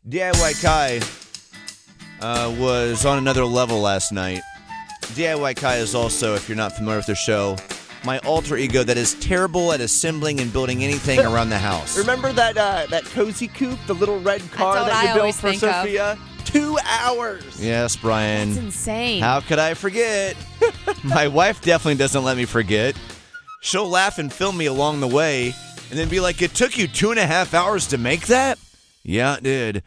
DIY Kai was on another level last night. DIY Kai is also, if you're not familiar with the show, my alter ego that is terrible at assembling and building anything around the house. Remember that cozy coupe, the little red car that you built for Sophia? 2 hours. Yes, Brian. That's insane. How could I forget? My wife definitely doesn't let me forget. She'll laugh and film me along the way and then be like, it took you 2.5 hours to make that? Yeah, it did.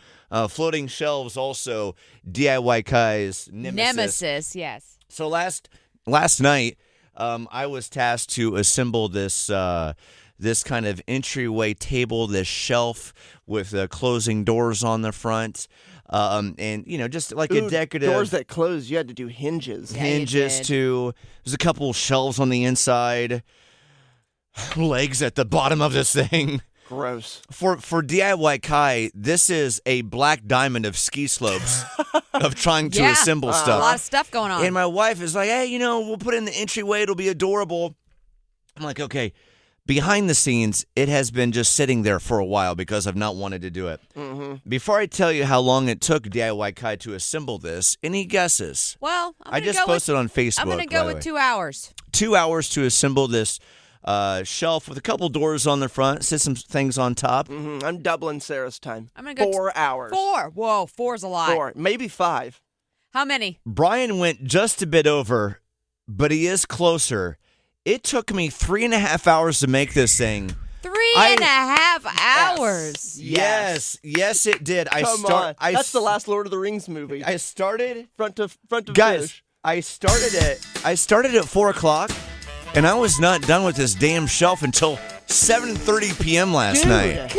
Floating shelves also, DIY Kai's nemesis. Yes. So last night, I was tasked to assemble this kind of entryway table, this shelf with closing doors on the front. And, just like a decorative... Doors that closed, you had to do hinges. Yeah, hinges, too. There's a couple shelves on the inside. Legs at the bottom of this thing. Gross. For DIY Kai, this is a black diamond of ski slopes of trying to assemble stuff. A lot of stuff going on. And my wife is like, hey, we'll put it in the entryway. It'll be adorable. I'm like, okay. Behind the scenes, it has been just sitting there for a while because I've not wanted to do it. Mm-hmm. Before I tell you how long it took DIY Kai to assemble this, any guesses? Well, I just posted on Facebook. I'm going to go with 2 hours. 2 hours to assemble this shelf with a couple doors on the front, sit some things on top. Mm-hmm. I'm doubling Sarah's time. I'm going to go 4 hours. 4. Whoa, 4's a lot. 4, maybe 5. How many? Brian went just a bit over, but he is closer. It took me 3.5 hours to make this thing. 3.5 hours. Yes, it did. Come on. That's the last Lord of the Rings movie. I started front to guys. finish. I started at 4:00, and I was not done with this damn shelf until 7:30 p.m. last night.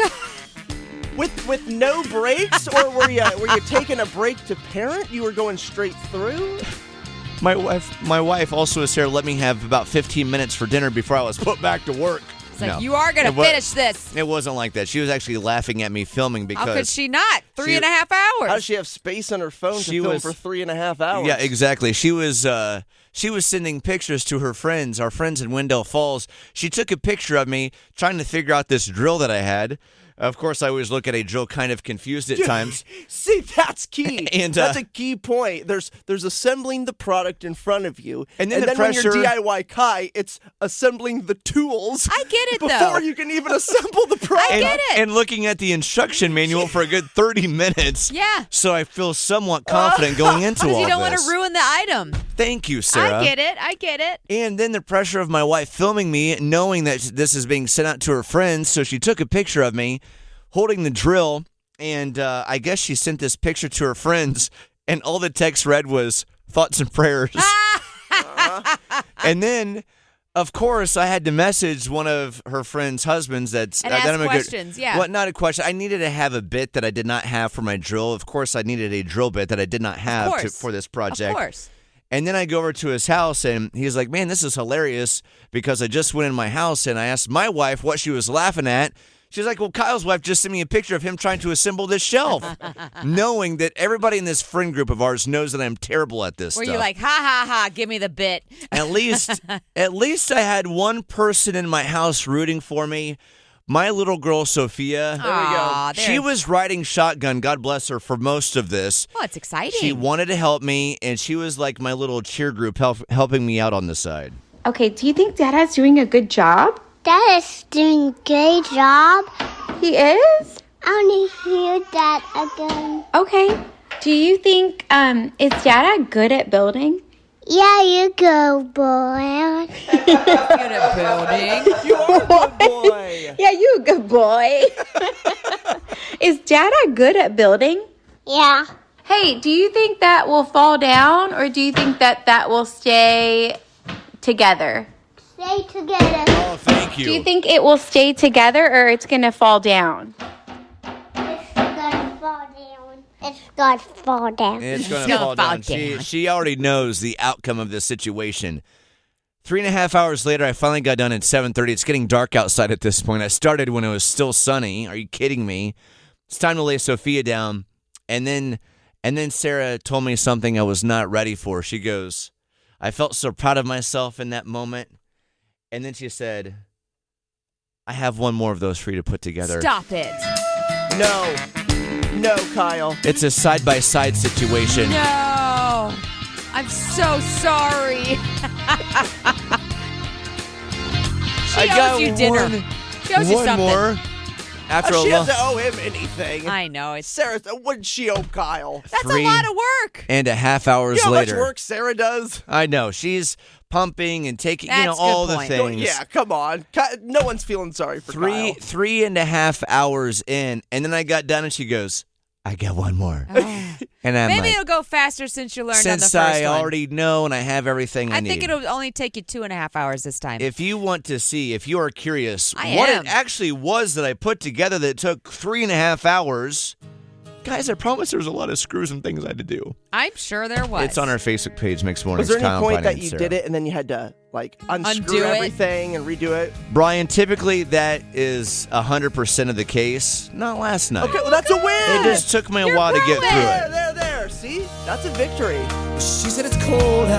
With no breaks, or were you taking a break to parent? You were going straight through. My wife also was here. Let me have about 15 minutes for dinner before I was put back to work. It's like, you are going to finish this. It wasn't like that. She was actually laughing at me filming because... How could she not? 3.5 hours. How does she have space on her phone to film for 3.5 hours? Yeah, exactly. She was sending pictures to her friends, our friends in Wendell Falls. She took a picture of me trying to figure out this drill that I had. Of course, I always look at a drill kind of confused at times. See, that's key. And, that's a key point. There's assembling the product in front of you. And then when you're DIY Kai, it's assembling the tools. I get it, before you can even assemble the product. I get it. And looking at the instruction manual for a good 30 minutes. Yeah. So I feel somewhat confident going into all this. Because you don't want to ruin the item. Thank you, Sarah. I get it. And then the pressure of my wife filming me, knowing that this is being sent out to her friends, so she took a picture of me holding the drill, and I guess she sent this picture to her friends, and all the text read was, thoughts and prayers. And then, of course, I had to message one of her friends' husbands that's... And ask questions, yeah. Well, not a question. I needed to have a bit that I did not have for my drill. Of course, I needed a drill bit that I did not have for this project. Of course. And then I go over to his house, and he's like, man, this is hilarious, because I just went in my house, and I asked my wife what she was laughing at. She's like, well, Kyle's wife just sent me a picture of him trying to assemble this shelf, knowing that everybody in this friend group of ours knows that I'm terrible at this stuff. Were you like, ha, ha, ha, give me the bit? At least I had one person in my house rooting for me. My little girl, Sophia. There we go. She was riding shotgun, God bless her, for most of this. Oh, it's exciting. She wanted to help me, and she was like my little cheer group helping me out on the side. Okay, do you think Dada's doing a good job? Dad is doing a great job. He is? I want to hear that again. Okay. Do you think, is Dada good at building? Yeah, you go, boy. Good at building. You are a good boy. Yeah, you a good boy. Is Dada good at building? Yeah. Hey, do you think that will fall down, or do you think that will stay together? Stay together. Oh, thank you. Do you think it will stay together, or it's going to fall down? It's gonna fall down. It's gonna fall down. It's going to fall down. She already knows the outcome of this situation. 3.5 hours later, I finally got done at 7:30. It's getting dark outside at this point. I started when it was still sunny. Are you kidding me? It's time to lay Sophia down. And then Sarah told me something I was not ready for. She goes, I felt so proud of myself in that moment. And then she said, I have one more of those for you to put together. Stop it. No. No, Kyle. It's a side-by-side situation. No. I'm so sorry. She owes you dinner. She owes you one something. more. After She a long doesn't owe him anything. I know. It's Sarah, what did she owe Kyle? That's Three a lot of work. and a half hours You know how later. much work Sarah does? I know. She's pumping and taking, That's a good all the point. things. Yeah, come on. No one's feeling sorry for Kyle. 3.5 hours in, and then I got done, and she goes, "I got one more." And I'm Maybe like, it'll go faster since you learned on the since first I one. already know and I have everything I need. I think it'll only take you 2.5 hours this time. If you want to see, if you are curious, I what am. it actually was that I put together that took 3.5 hours, guys, I promise there was a lot of screws and things I had to do. I'm sure there was. It's on our Facebook page, Mixed Mornings. Was there any Kyle, point Brian, that and you Sarah. did it and then you had to unscrew Undo it? everything and redo it? Brian, typically that is 100% of the case. Not last night. Okay, well that's a win. It just took me a while to get through there, it. there. See, that's a victory. She said it's cold.